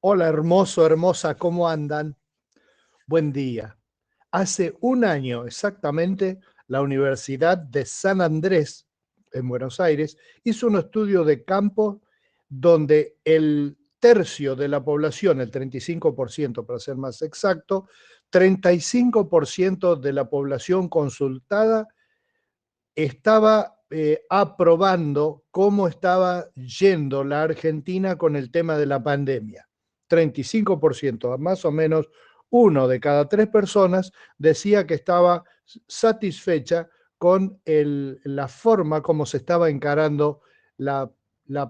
Hola, hermoso, hermosa, ¿cómo andan? Buen día. Hace un año exactamente, la Universidad de San Andrés, en Buenos Aires, hizo un estudio de campo donde el tercio de la población, el 35% para ser más exacto, 35% de la población consultada estaba aprobando cómo estaba yendo la Argentina con el tema de la pandemia. 35%, más o menos uno de cada tres personas decía que estaba satisfecha con la forma como se estaba encarando la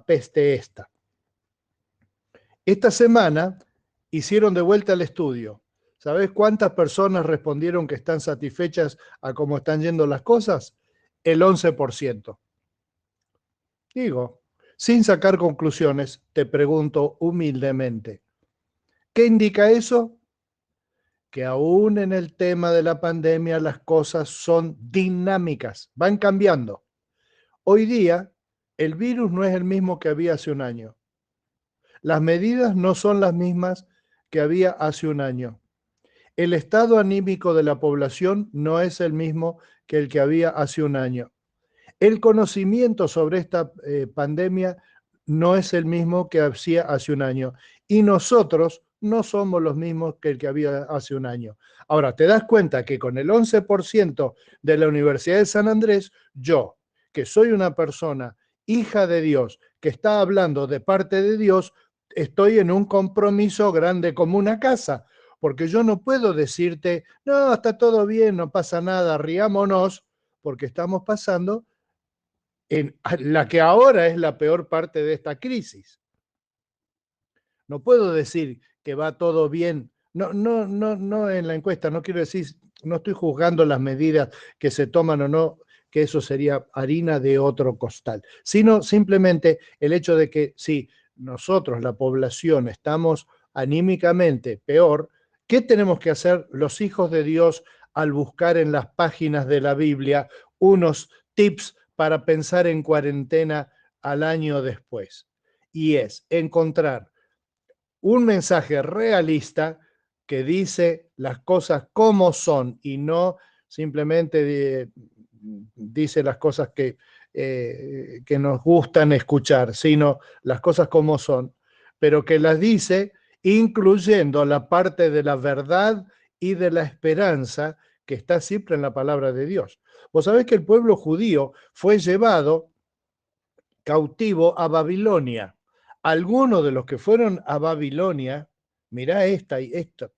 peste esta. Esta semana hicieron de vuelta el estudio. ¿Sabés cuántas personas respondieron que están satisfechas a cómo están yendo las cosas? El 11%. Digo, sin sacar conclusiones, te pregunto humildemente, ¿qué indica eso? Que aún en el tema de la pandemia las cosas son dinámicas, van cambiando. Hoy día el virus no es el mismo que había hace un año. Las medidas no son las mismas que había hace un año. El estado anímico de la población no es el mismo que el que había hace un año. El conocimiento sobre esta pandemia no es el mismo que hacía hace un año y nosotros no somos los mismos que el que había hace un año. Ahora, te das cuenta que con el 11% de la Universidad de San Andrés, yo, que soy una persona hija de Dios, que está hablando de parte de Dios, estoy en un compromiso grande como una casa, porque yo no puedo decirte, no, está todo bien, no pasa nada, riámonos, porque estamos pasando en la que ahora es la peor parte de esta crisis. No puedo decir que va todo bien. No en la encuesta, no quiero decir, no estoy juzgando las medidas que se toman o no, que eso sería harina de otro costal, sino simplemente el hecho de que si nosotros, la población, estamos anímicamente peor, ¿qué tenemos que hacer los hijos de Dios al buscar en las páginas de la Biblia unos tips para pensar en cuarentena al año después? Y es encontrar un mensaje realista que dice las cosas como son y no simplemente dice las cosas que nos gustan escuchar, sino las cosas como son, pero que las dice incluyendo la parte de la verdad y de la esperanza que está siempre en la palabra de Dios. Vos sabés que el pueblo judío fue llevado cautivo a Babilonia. Algunos de los que fueron a Babilonia, mirá esta y esta,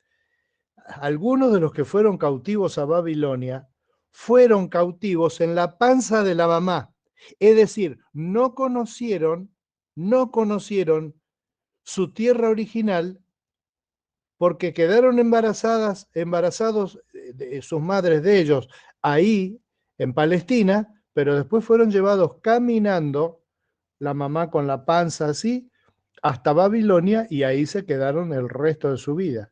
algunos de los que fueron cautivos a Babilonia fueron cautivos en la panza de la mamá. Es decir, no conocieron su tierra original porque quedaron embarazados de sus madres de ellos ahí en Palestina, pero después fueron llevados caminando, la mamá con la panza así, hasta Babilonia y ahí se quedaron el resto de su vida.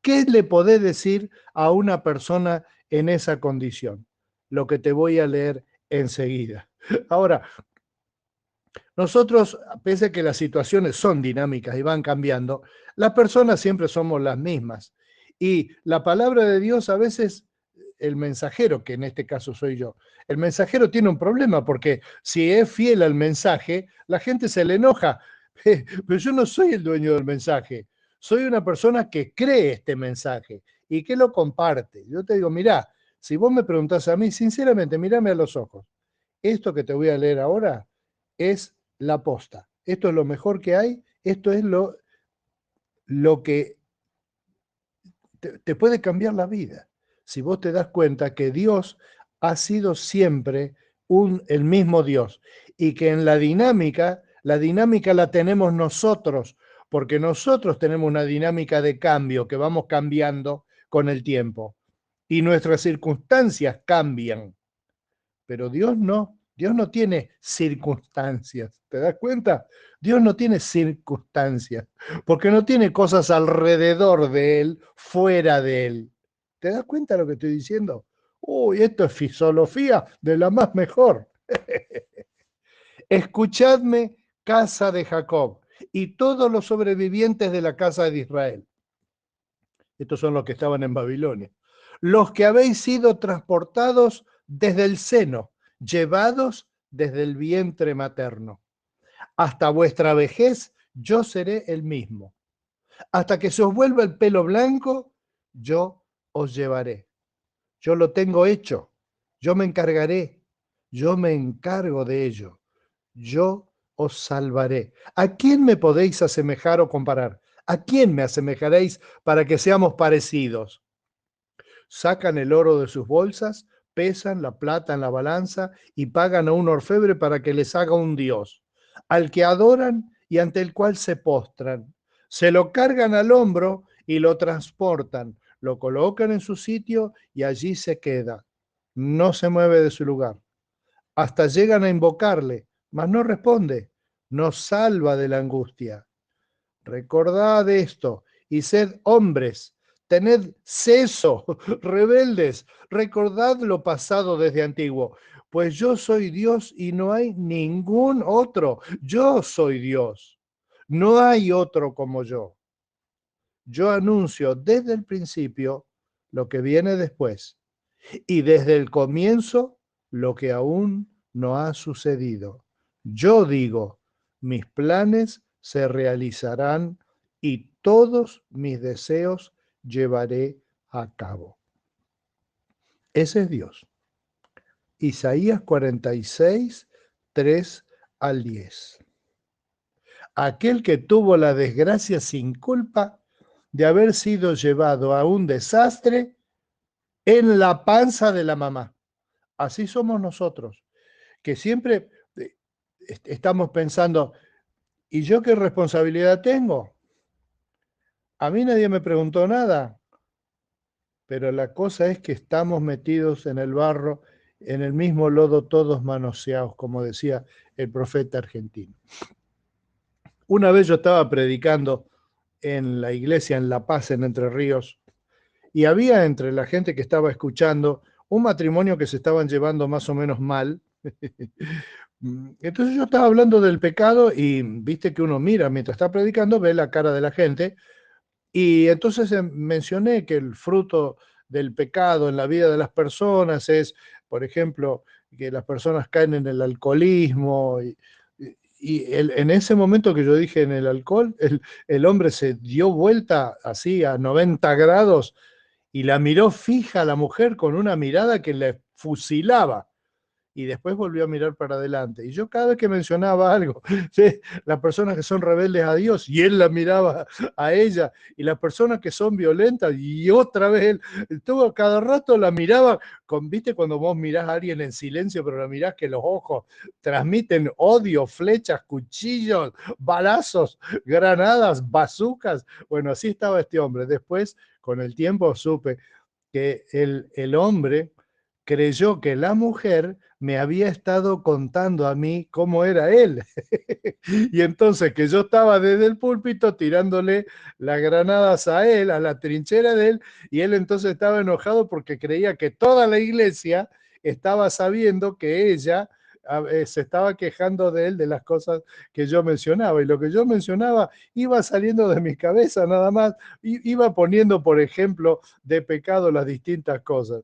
¿Qué le podés decir a una persona en esa condición? Lo que te voy a leer enseguida. Ahora, nosotros, pese a que las situaciones son dinámicas y van cambiando, las personas siempre somos las mismas. Y la palabra de Dios a veces, el mensajero, que en este caso soy yo, el mensajero tiene un problema porque si es fiel al mensaje, la gente se le enoja. Pero yo no soy el dueño del mensaje, soy una persona que cree este mensaje y que lo comparte. Yo te digo, mirá, si vos me preguntás a mí, sinceramente, mírame a los ojos. Esto que te voy a leer ahora es la posta. Esto es lo mejor que hay, esto es lo que te puede cambiar la vida. Si vos te das cuenta que Dios ha sido siempre el mismo Dios y que en la dinámica la tenemos nosotros, porque nosotros tenemos una dinámica de cambio que vamos cambiando con el tiempo y nuestras circunstancias cambian, pero Dios no tiene circunstancias, ¿te das cuenta? Dios no tiene circunstancias, porque no tiene cosas alrededor de Él, fuera de Él. ¿Te das cuenta de lo que estoy diciendo? Uy, esto es filosofía de la más mejor. Escuchadme, casa de Jacob, y todos los sobrevivientes de la casa de Israel. Estos son los que estaban en Babilonia. Los que habéis sido transportados desde el seno, llevados desde el vientre materno. Hasta vuestra vejez yo seré el mismo. Hasta que se os vuelva el pelo blanco, yo os llevaré. Yo lo tengo hecho. Yo me encargaré. Yo me encargo de ello. Yo os salvaré. ¿A quién me podéis asemejar o comparar? ¿A quién me asemejaréis para que seamos parecidos? Sacan el oro de sus bolsas, pesan la plata en la balanza y pagan a un orfebre para que les haga un dios, al que adoran y ante el cual se postran. Se lo cargan al hombro y lo transportan, lo colocan en su sitio y allí se queda. No se mueve de su lugar. Hasta llegan a invocarle, mas no responde. Nos salva de la angustia. Recordad esto y sed hombres, tened ceso, rebeldes, recordad lo pasado desde antiguo, pues yo soy Dios y no hay ningún otro. Yo soy Dios, no hay otro como yo. Yo anuncio desde el principio lo que viene después y desde el comienzo lo que aún no ha sucedido. Yo digo, mis planes se realizarán y todos mis deseos llevaré a cabo. Ese es Dios. Isaías 46, 3 al 10. Aquel que tuvo la desgracia sin culpa de haber sido llevado a un desastre en la panza de la mamá. Así somos nosotros, que siempre estamos pensando, ¿y yo qué responsabilidad tengo? A mí nadie me preguntó nada, pero la cosa es que estamos metidos en el barro, en el mismo lodo, todos manoseados, como decía el profeta argentino. Una vez yo estaba predicando en la iglesia en La Paz, en Entre Ríos, y había entre la gente que estaba escuchando un matrimonio que se estaban llevando más o menos mal. Entonces yo estaba hablando del pecado y viste que uno mira mientras está predicando, ve la cara de la gente y entonces mencioné que el fruto del pecado en la vida de las personas es, por ejemplo, que las personas caen en el alcoholismo en ese momento que yo dije en el alcohol, el hombre se dio vuelta así a 90 grados y la miró fija a la mujer con una mirada que le fusilaba y después volvió a mirar para adelante. Y yo cada vez que mencionaba algo, ¿sí? Las personas que son rebeldes a Dios, y él la miraba a ella, y las personas que son violentas, y otra vez él, todo cada rato la miraba, viste cuando vos mirás a alguien en silencio, pero la mirás que los ojos transmiten odio, flechas, cuchillos, balazos, granadas, bazucas. Bueno, así estaba este hombre. Después, con el tiempo, supe que el hombre creyó que la mujer me había estado contando a mí cómo era él. Y entonces que yo estaba desde el púlpito tirándole las granadas a él, a la trinchera de él, y él entonces estaba enojado porque creía que toda la iglesia estaba sabiendo que ella se estaba quejando de él de las cosas que yo mencionaba. Y lo que yo mencionaba iba saliendo de mi cabeza nada más, iba poniendo, por ejemplo, de pecado las distintas cosas.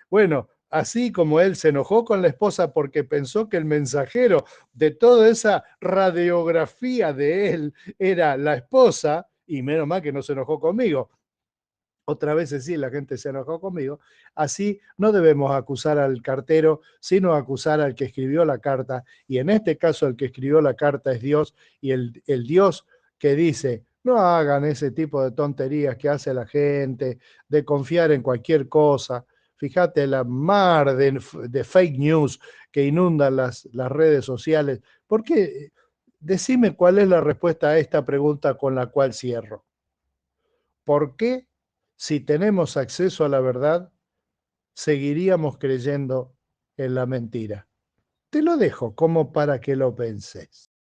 Bueno, así como él se enojó con la esposa porque pensó que el mensajero de toda esa radiografía de él era la esposa, y menos mal que no se enojó conmigo. Otra vez sí, la gente se enojó conmigo. Así no debemos acusar al cartero, sino acusar al que escribió la carta. Y en este caso, el que escribió la carta es Dios, y el Dios que dice, no hagan ese tipo de tonterías que hace la gente, de confiar en cualquier cosa. Fíjate la mar de fake news que inundan las redes sociales. ¿Por qué? Decime cuál es la respuesta a esta pregunta con la cual cierro. ¿Por qué, si tenemos acceso a la verdad, seguiríamos creyendo en la mentira? Te lo dejo como para que lo penses.